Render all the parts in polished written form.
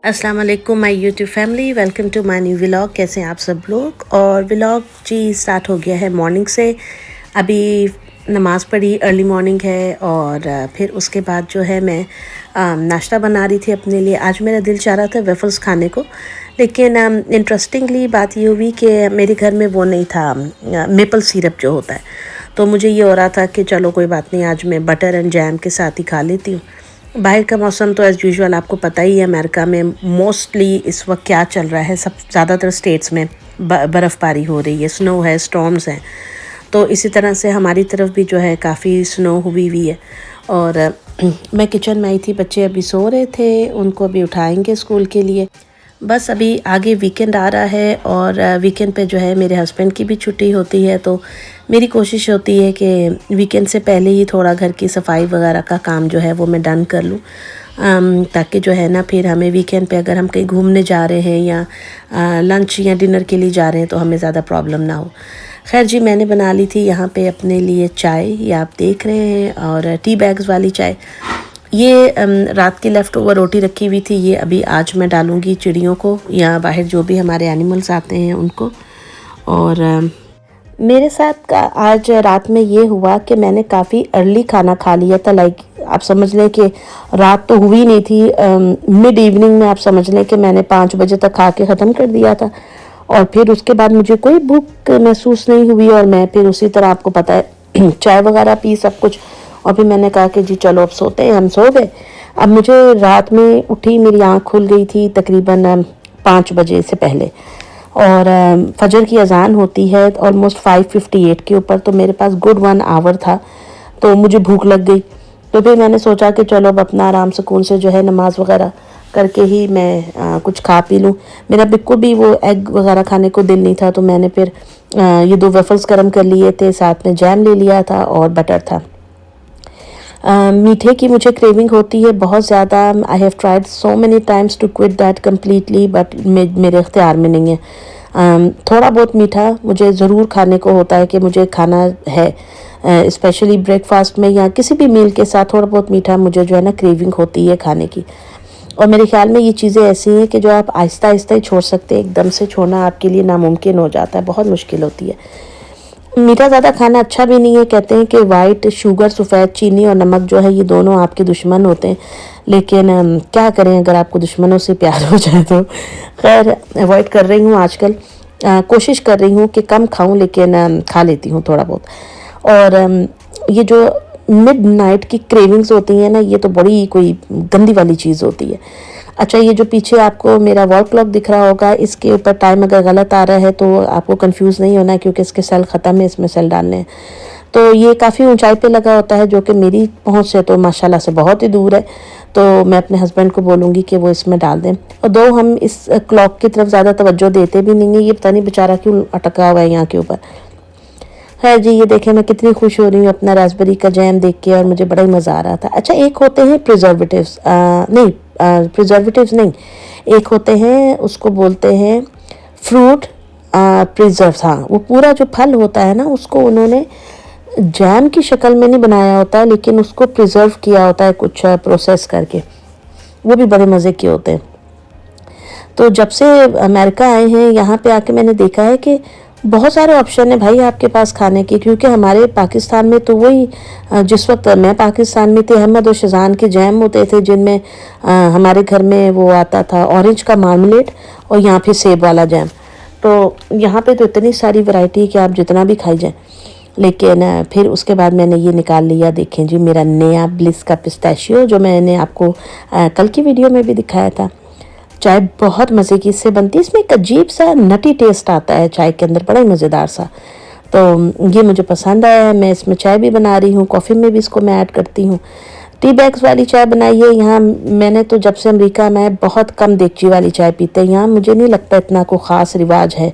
अस्सलाम वालेकुम my YouTube family, welcome to my new vlog. कैसे हैं आप सब लोग। और व्लॉग जी स्टार्ट हो गया है मॉर्निंग से। अभी नमाज़ पढ़ी, अर्ली मॉर्निंग है। और फिर उसके बाद जो है मैं नाश्ता बना रही थी अपने लिए। आज मेरा दिल चाह रहा था वेफल्स खाने को, लेकिन इंटरेस्टिंगली बात ये हुई कि मेरे घर में वो नहीं था, मेपल सिरप जो होता है। तो मुझे ये हो रहा था कि चलो कोई बात नहीं, आज मैं बटर एंड जैम के साथ ही खा लेती हूँ। बाहर का मौसम तो एज़ यूजुअल आपको पता ही है, अमेरिका में मोस्टली इस वक्त क्या चल रहा है, सब ज़्यादातर स्टेट्स में बर्फ़बारी हो रही है, स्नो है, स्टॉर्म्स हैं। तो इसी तरह से हमारी तरफ भी जो है काफ़ी स्नो हुई है। और मैं किचन में आई थी, बच्चे अभी सो रहे थे, उनको अभी उठाएंगे स्कूल के लिए। बस अभी आगे वीकेंड आ रहा है और वीकेंड पे जो है मेरे हस्बैंड की भी छुट्टी होती है। तो मेरी कोशिश होती है कि वीकेंड से पहले ही थोड़ा घर की सफाई वगैरह का काम जो है वो मैं डन कर लूँ, ताकि जो है ना फिर हमें वीकेंड पे अगर हम कहीं घूमने जा रहे हैं या लंच या डिनर के लिए जा रहे हैं तो हमें ज़्यादा प्रॉब्लम ना हो। खैर जी, मैंने बना ली थी यहाँ पे अपने लिए चाय, ये आप देख रहे हैं, और टी बैग्स वाली चाय। ये रात की लेफ़्ट ओवर रोटी रखी हुई थी, ये अभी आज मैं डालूँगी चिड़ियों को या बाहर जो भी हमारे एनिमल्स आते हैं उनको। और मेरे साथ का आज रात में ये हुआ कि मैंने काफ़ी अर्ली खाना खा लिया था। लाइक आप समझ लें कि रात तो हुई नहीं थी, मिड इवनिंग में आप समझ लें कि मैंने 5 बजे तक खा के ख़त्म कर दिया था। और फिर उसके बाद मुझे कोई भूख महसूस नहीं हुई और मैं फिर उसी तरह, आपको पता है, चाय वगैरह पी सब कुछ। और फिर मैंने कहा कि जी चलो अब सोते हैं। हम सो गए। अब मुझे रात में उठी, मेरी आँख खुल गई थी तकरीबन 5 बजे से पहले, और फजर की अजान होती है ऑलमोस्ट 5:58 के ऊपर। तो मेरे पास गुड 1 आवर था, तो मुझे भूख लग गई। तो फिर मैंने सोचा कि चलो अब अपना आराम सुकून से जो है नमाज वगैरह करके ही मैं कुछ खा पी लूँ। मेरा बिल्कुल भी वो एग वगैरह खाने को दिल नहीं था। तो मैंने फिर ये 2 वेफल्स गर्म कर लिए थे, साथ में जैम ले लिया था और बटर था। मीठे की मुझे क्रेविंग होती है बहुत ज़्यादा। I have tried so many times to quit that completely, but मेरे इख्तियार में नहीं है। थोड़ा बहुत मीठा मुझे ज़रूर खाने को होता है कि मुझे खाना है, स्पेशली ब्रेकफास्ट में या किसी भी मील के साथ थोड़ा बहुत मीठा मुझे जो है ना क्रेविंग होती है खाने की। और मेरे ख्याल में ये चीज़ें ऐसी हैं कि जो आप आहिस्ता आहिस्ता ही छोड़ सकते हैं, एकदम से छोड़ना आपके लिए नामुमकिन हो जाता है, बहुत मुश्किल होती है। मीठा ज़्यादा खाना अच्छा भी नहीं है। कहते हैं कि वाइट शुगर, सफ़ेद चीनी और नमक जो है ये दोनों आपके दुश्मन होते हैं। लेकिन क्या करें, अगर आपको दुश्मनों से प्यार हो जाए तो। खैर अवॉइड कर रही हूँ आजकल, कोशिश कर रही हूँ कि कम खाऊं, लेकिन खा लेती हूँ थोड़ा बहुत। और ये जो मिड नाइट की क्रेविंग्स होती हैं ना, ये तो बड़ी कोई गंदी वाली चीज़ होती है। अच्छा, ये जो पीछे आपको मेरा वॉल क्लॉक दिख रहा होगा, इसके ऊपर टाइम अगर गलत आ रहा है तो आपको कंफ्यूज नहीं होना, क्योंकि इसके सेल ख़त्म है, इसमें सेल डालने हैं। तो ये काफ़ी ऊंचाई पे लगा होता है, जो कि मेरी पहुंच से तो माशाल्लाह से बहुत ही दूर है। तो मैं अपने हस्बैंड को बोलूँगी कि वो इसमें डाल दें। और दो हम इस क्लॉक की तरफ ज़्यादा तवज्जो देते भी नहीं है, ये पता नहीं बेचारा क्यों अटका हुआ है यहाँ के ऊपर। है जी, ये देखें मैं कितनी खुश हो रही हूँ अपना रास्पबेरी का जैम देख के, और मुझे बड़ा ही मज़ा आ रहा था। अच्छा, एक होते हैं प्रिजर्वेटिव्स, नहीं प्रिजर्वेटिव्स नहीं, एक होते हैं, उसको बोलते हैं फ्रूट प्रिजर्व्स। हाँ, वो पूरा जो फल होता है ना, उसको उन्होंने जैम की शक्ल में नहीं बनाया होता है, लेकिन उसको प्रिजर्व किया होता है कुछ प्रोसेस करके। वो भी बड़े मज़े के होते हैं। तो जब से अमेरिका आए हैं यहाँ पे आके मैंने देखा है कि बहुत सारे ऑप्शन है भाई आपके पास खाने के। क्योंकि हमारे पाकिस्तान में तो वही, जिस वक्त मैं पाकिस्तान में थी, अहमद और शज़ान के जैम होते थे, जिनमें हमारे घर में वो आता था ऑरेंज का मार्मलेट और यहाँ पे सेब वाला जैम। तो यहाँ पे तो इतनी सारी वैरायटी कि आप जितना भी खाई जाए। लेकिन फिर उसके बाद मैंने ये निकाल लिया, देखें जी, मेरा नया ब्लिस का पिस्ताशियो, जो मैंने आपको कल की वीडियो में भी दिखाया था। चाय बहुत मज़े की इससे बनती है, इसमें एक अजीब सा नटी टेस्ट आता है चाय के अंदर, बड़ा ही मज़ेदार सा। तो ये मुझे पसंद आया है, मैं इसमें चाय भी बना रही हूँ, कॉफ़ी में भी इसको मैं ऐड करती हूँ। टी बैग्स वाली चाय बनाई है यहाँ मैंने, तो जब से अमेरिका में बहुत कम देगची वाली चाय पीते हैं यहाँ, मुझे नहीं लगता इतना कोई ख़ास रिवाज है।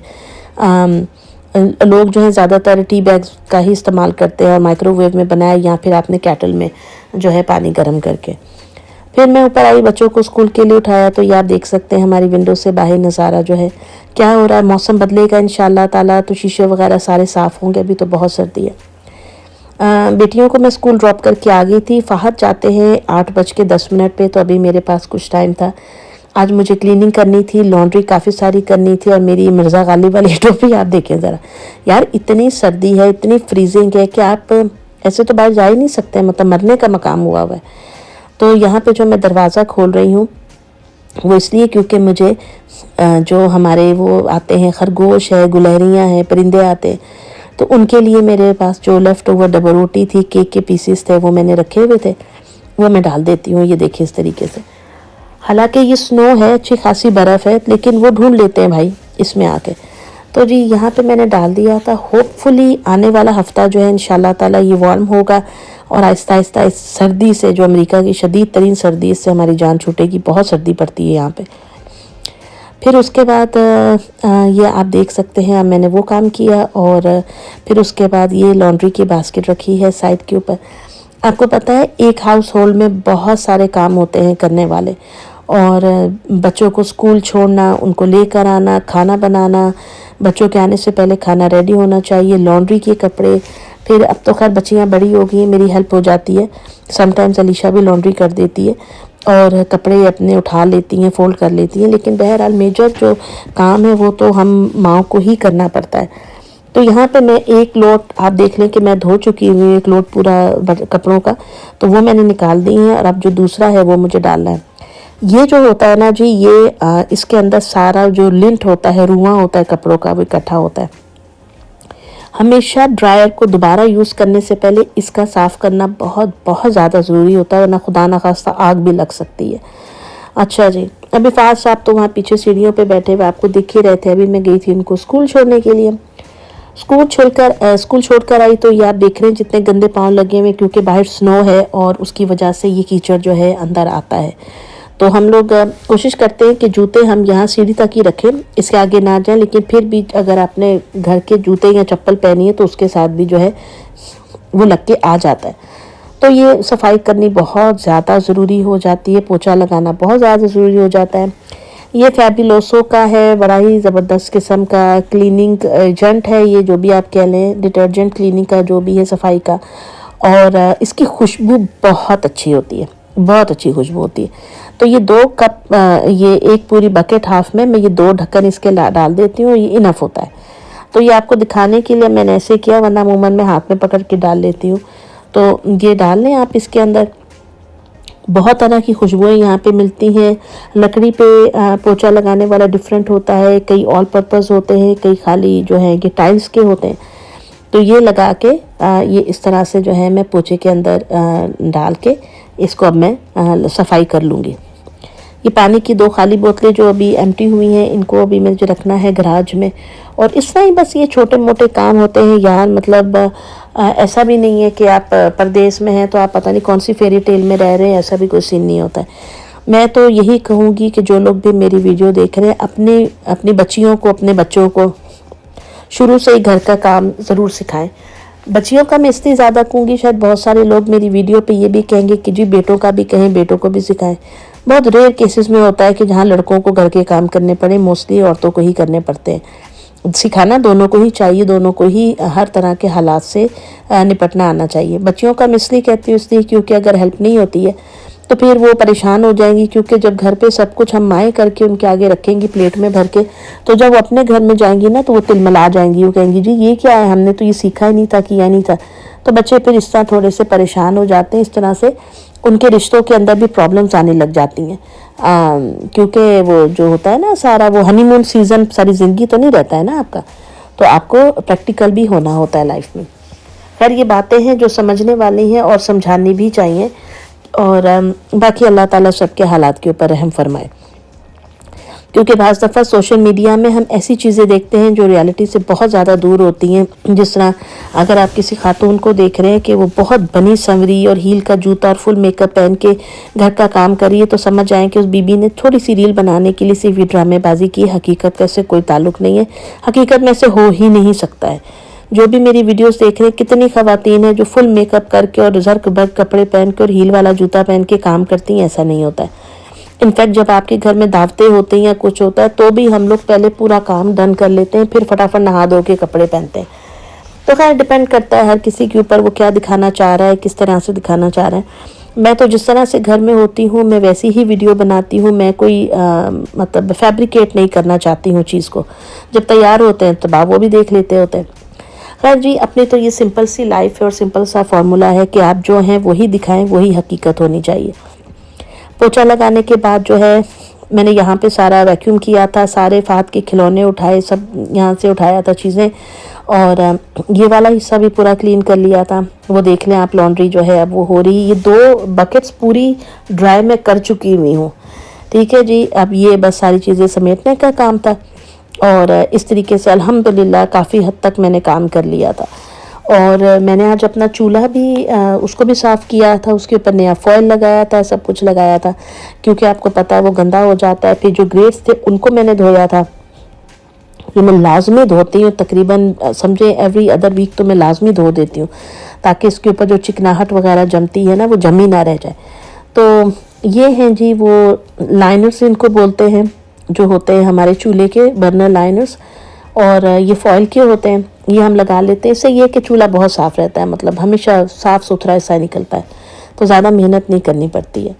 लोग जो है ज़्यादातर टी बैग्स का ही इस्तेमाल करते हैं, और माइक्रोवेव में बनाया या फिर आपने कैटल में जो है पानी गर्म करके। फिर मैं ऊपर आई, बच्चों को स्कूल के लिए उठाया। तो ये आप देख सकते हैं हमारी विंडो से बाहर नज़ारा जो है क्या हो रहा है। मौसम बदलेगा इंशाल्लाह ताला, तो शीशे वगैरह सारे साफ़ होंगे। अभी तो बहुत सर्दी है। बेटियों को मैं स्कूल ड्रॉप करके आ गई थी। फ़हद जाते हैं 8:10 पे, तो अभी मेरे पास कुछ टाइम था। आज मुझे क्लीनिंग करनी थी, लॉन्ड्री काफ़ी सारी करनी थी और मेरी मिर्ज़ा गालिब वाली टोपी आप देखें ज़रा यार, इतनी सर्दी है, इतनी फ्रीजिंग है कि आप ऐसे तो बाहर जा ही नहीं सकते, मतलब मरने का मकाम हुआ हुआ है। तो यहाँ पे जो मैं दरवाज़ा खोल रही हूँ वो इसलिए क्योंकि मुझे जो हमारे वो आते हैं, खरगोश है, गुलहरियाँ हैं, परिंदे आते हैं, तो उनके लिए मेरे पास जो लेफ़्ट ओवर डबल रोटी थी, केक के पीसेस थे, वो मैंने रखे हुए थे, वो मैं डाल देती हूँ। ये देखिए इस तरीके से। हालांकि ये स्नो है, अच्छी खासी बर्फ़ है, लेकिन वो ढूंढ लेते हैं भाई इसमें आके। तो जी यहाँ पे मैंने डाल दिया था। होपफुली आने वाला हफ़्ता जो है इंशाल्लाह ताला ये वार्म होगा और आहिस्ता आहिस्ता इस सर्दी से, जो अमेरिका की शदीद तरीन सर्दी, इससे हमारी जान छूटेगी। बहुत सर्दी पड़ती है यहाँ पे। फिर उसके बाद ये आप देख सकते हैं, अब मैंने वो काम किया और फिर उसके बाद ये लॉन्ड्री की बास्केट रखी है साइड के ऊपर। आपको पता है एक हाउस होल्ड में बहुत सारे काम होते हैं करने वाले, और बच्चों को स्कूल छोड़ना, उनको लेकर आना, खाना बनाना, बच्चों के आने से पहले खाना रेडी होना चाहिए, लॉन्ड्री के कपड़े। फिर अब तो खैर बच्चियाँ बड़ी हो गई हैं, मेरी हेल्प हो जाती है, समटाइम्स अलीशा भी लॉन्ड्री कर देती है और कपड़े अपने उठा लेती हैं, फोल्ड कर लेती हैं। लेकिन बहरहाल मेजर जो काम है वो तो हम माओ को ही करना पड़ता है। तो यहाँ पे मैं एक लोट, आप देख लें कि मैं धो चुकी हुई एक लोट पूरा कपड़ों का, तो वो मैंने निकाल दी है और अब जो दूसरा है वो मुझे डालना है। ये जो होता है ना जी, ये इसके अंदर सारा जो लिंट होता है, रुआं होता है कपड़ों का, वो इकट्ठा होता है। हमेशा ड्रायर को दोबारा यूज़ करने से पहले इसका साफ़ करना बहुत बहुत ज़्यादा ज़रूरी होता है, वरना खुदा न खास्ता आग भी लग सकती है। अच्छा जी, अभी फाज साहब तो वहाँ पीछे सीढ़ियों पे बैठे हुए आपको दिख ही रहे थे। अभी मैं गई थी उनको स्कूल छोड़ने के लिए। स्कूल छोड़कर आई तो ये आप देख रहे हैं जितने गंदे पाँव लगे हुए, क्योंकि बाहर स्नो है और उसकी वजह से ये कीचड़ जो है अंदर आता है। तो हम लोग कोशिश करते हैं कि जूते हम यहाँ सीढ़ी तक ही रखें, इसके आगे ना जाएं, लेकिन फिर भी अगर आपने घर के जूते या चप्पल पहनी है तो उसके साथ भी जो है वो लग के आ जाता है। तो ये सफाई करनी बहुत ज़्यादा ज़रूरी हो जाती है, पोछा लगाना बहुत ज़्यादा ज़रूरी हो जाता है। ये फैबुलोसो का है, बड़ा ही ज़बरदस्त किस्म का क्लीनिंग एजेंट है ये, जो भी आप कह लें, डिटर्जेंट क्लीनिंग का जो भी है सफाई का, और इसकी खुशबू बहुत अच्छी होती है, बहुत अच्छी खुशबू होती है। तो ये 2 कप, ये एक पूरी बकेट हाफ में मैं ये 2 ढक्कन इसके डाल देती हूँ, ये इनफ होता है। तो ये आपको दिखाने के लिए मैंने ऐसे किया, वरना अमूमन मैं हाथ में पकड़ के डाल लेती हूँ। तो ये डाल लें आप इसके अंदर। बहुत तरह की खुशबुएं यहाँ पे मिलती हैं। लकड़ी पे पोछा लगाने वाला डिफरेंट होता है, कई ऑल पर्पस होते हैं, कई खाली जो है ये टाइल्स के होते हैं। तो ये लगा के ये इस तरह से जो है मैं पोछे के अंदर डाल के इसको अब मैं सफाई कर लूँगी। ये पानी की 2 खाली बोतलें जो अभी एम्प्टी हुई हैं, इनको अभी मुझे रखना है गराज में। और इस तरह ही बस ये छोटे मोटे काम होते हैं यार। मतलब ऐसा भी नहीं है कि आप परदेश में हैं तो आप पता नहीं कौन सी फेरी टेल में रह रहे हैं, ऐसा भी कोई सीन नहीं होता है। मैं तो यही कहूँगी कि जो लोग भी मेरी वीडियो देख रहे हैं, अपनी बच्चियों को, अपने बच्चों को शुरू से ही घर का काम ज़रूर सिखाएं। बच्चियों का मैं इसलिए ज़्यादा कहूँगी, शायद बहुत सारे लोग मेरी वीडियो पे ये भी कहेंगे कि जी बेटों का भी कहें, बेटों को भी सिखाएं। बहुत रेयर केसेस में होता है कि जहाँ लड़कों को घर के काम करने पड़े, मोस्टली औरतों को ही करने पड़ते हैं। सिखाना दोनों को ही चाहिए, दोनों को ही हर तरह के हालात से निपटना आना चाहिए। बच्चियों का मैं इसलिए कहती हूँ, इसलिए क्योंकि अगर हेल्प नहीं होती है तो फिर वो परेशान हो जाएंगी, क्योंकि जब घर पे सब कुछ हम माएँ करके उनके आगे रखेंगी प्लेट में भर के, तो जब वो अपने घर में जाएंगी ना तो वो तिलमिला जाएंगी, वो कहेंगी जी ये क्या है, हमने तो ये सीखा ही नहीं था, किया नहीं था। तो बच्चे फिर इस तरह थोड़े से परेशान हो जाते हैं, इस तरह से उनके रिश्तों के अंदर भी प्रॉब्लम्स आने लग जाती हैं। क्योंकि वो जो होता है ना सारा, वो हनीमून सीज़न सारी ज़िंदगी तो नहीं रहता है ना आपका, तो आपको प्रैक्टिकल भी होना होता है लाइफ में। खैर ये बातें हैं जो समझने वाली हैं और समझानी भी चाहिए, और बाकी अल्लाह ताला सबके हालात के ऊपर रहम फरमाए। क्योंकि बाज़ दफ़ा सोशल मीडिया में हम ऐसी चीज़ें देखते हैं जो रियलिटी से बहुत ज़्यादा दूर होती हैं। जिस तरह अगर आप किसी खातून को देख रहे हैं कि वो बहुत बनी संवरी और हील का जूता और फुल मेकअप पहन के घर का काम करी है, तो समझ आए कि उस बीबी ने थोड़ी सी रील बनाने के लिए सिर्फ ड्रामेबाजी की। हकीकत का से कोई ताल्लुक़ नहीं है, हकीकत में से हो ही नहीं सकता है। जो भी मेरी वीडियोस देख रहे हैं, कितनी ख़वातीन हैं जो फुल मेकअप करके और जर्क बर्क कपड़े पहन के और हील वाला जूता पहन के काम करती हैं। ऐसा नहीं होता है। इनफैक्ट जब आपके घर में दावतें होती हैं या कुछ होता है तो भी हम लोग पहले पूरा काम डन कर लेते हैं, फिर फटाफट नहा धो के कपड़े पहनते हैं। तो खैर डिपेंड करता है हर किसी के ऊपर, वो क्या दिखाना चाह रहा है, किस तरह से दिखाना चाह रहा है। मैं तो जिस तरह से घर में होती हूँ मैं वैसी ही वीडियो बनाती हूँ। मैं कोई मतलब फैब्रिकेट नहीं करना चाहती हूँ चीज़ को। जब तैयार होते हैं तो आप वो भी देख लेते होते हैं। खैर जी, अपनी तो ये सिंपल सी लाइफ है और सिंपल सा फार्मूला है कि आप जो हैं वही दिखाएं, वही हकीकत होनी चाहिए। पोछा लगाने के बाद जो है मैंने यहाँ पे सारा वैक्यूम किया था, सारे फ़हद के खिलौने उठाए, सब यहाँ से उठाया था चीज़ें, और ये वाला हिस्सा भी पूरा क्लीन कर लिया था। वो देख लें आप, लॉन्ड्री जो है अब वो हो रही। ये 2 बकेट्स पूरी ड्राई मैं कर चुकी हुई हूँ। ठीक है जी, अब ये बस सारी चीज़ें समेटने का काम था और इस तरीके से अल्हम्दुलिल्लाह काफ़ी हद तक मैंने काम कर लिया था। और मैंने आज अपना चूल्हा भी उसको भी साफ़ किया था, उसके ऊपर नया फॉयल लगाया था, सब कुछ लगाया था, क्योंकि आपको पता है वो गंदा हो जाता है। फिर जो ग्रेट्स थे उनको मैंने धोया था। ये मैं लाजमी धोती हूँ, तकरीबन समझे एवरी अदर वीक तो मैं लाजमी धो देती हूँ, ताकि इसके ऊपर जो चिकनाहट वगैरह जमती है ना वो जमी ना रह जाए। तो ये हैं जी वो लाइनर्स इनको बोलते हैं, जो होते हैं हमारे चूल्हे के बर्नर लाइनर्स, और ये फॉयल के होते हैं। ये हम लगा लेते हैं, इससे ये कि चूल्हा बहुत साफ़ रहता है, मतलब हमेशा साफ़ सुथरा ऐसा निकलता है, तो ज़्यादा मेहनत नहीं करनी पड़ती है।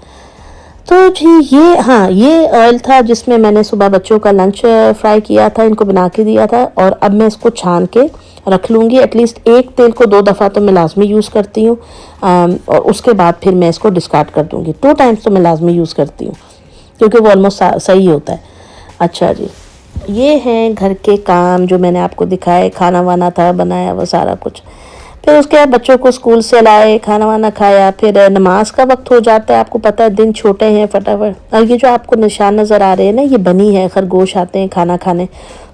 तो जी ये, हाँ, ये ऑयल था जिसमें मैंने सुबह बच्चों का लंच फ्राई किया था, इनको बना के दिया था, और अब मैं इसको छान के रख लूँगी। एटलीस्ट एक तेल को 2 दफ़ा तो मैं लाजमी यूज़ करती हूँ, और उसके बाद फिर मैं इसको डिस्कार्ड कर दूँगी। 2 टाइम्स तो मैं लाजमी यूज़ करती हूँ, क्योंकि वो ऑलमोस्ट सही होता है। अच्छा जी, ये हैं घर के काम जो मैंने आपको दिखाए। खाना वाना था बनाया, वो सारा कुछ। फिर उसके बाद बच्चों को स्कूल से लाए, खाना वाना खाया, फिर नमाज का वक्त हो जाता है। आपको पता है दिन छोटे हैं फटाफट। और ये जो आपको निशान नज़र आ रहे हैं ना, ये बनी है, खरगोश आते हैं खाना खाने,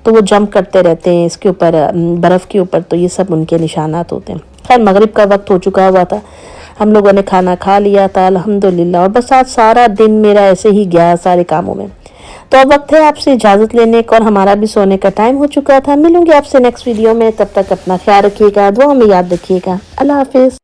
तो वो जंप करते रहते हैं इसके ऊपर, बर्फ़ के ऊपर, तो ये सब उनके निशानात होते हैं। खैर मगरिब का वक्त हो चुका हुआ था, हम लोगों ने खाना खा लिया था अल्हम्दुलिल्लाह, और बस आज सारा दिन मेरा ऐसे ही गया सारे कामों में। तो अब वक्त है आपसे इजाज़त लेने का, और हमारा भी सोने का टाइम हो चुका था। मिलूंगी आपसे नेक्स्ट वीडियो में, तब तक अपना ख्याल रखिएगा, दुआ में याद रखिएगा। अल्लाह हाफिज़।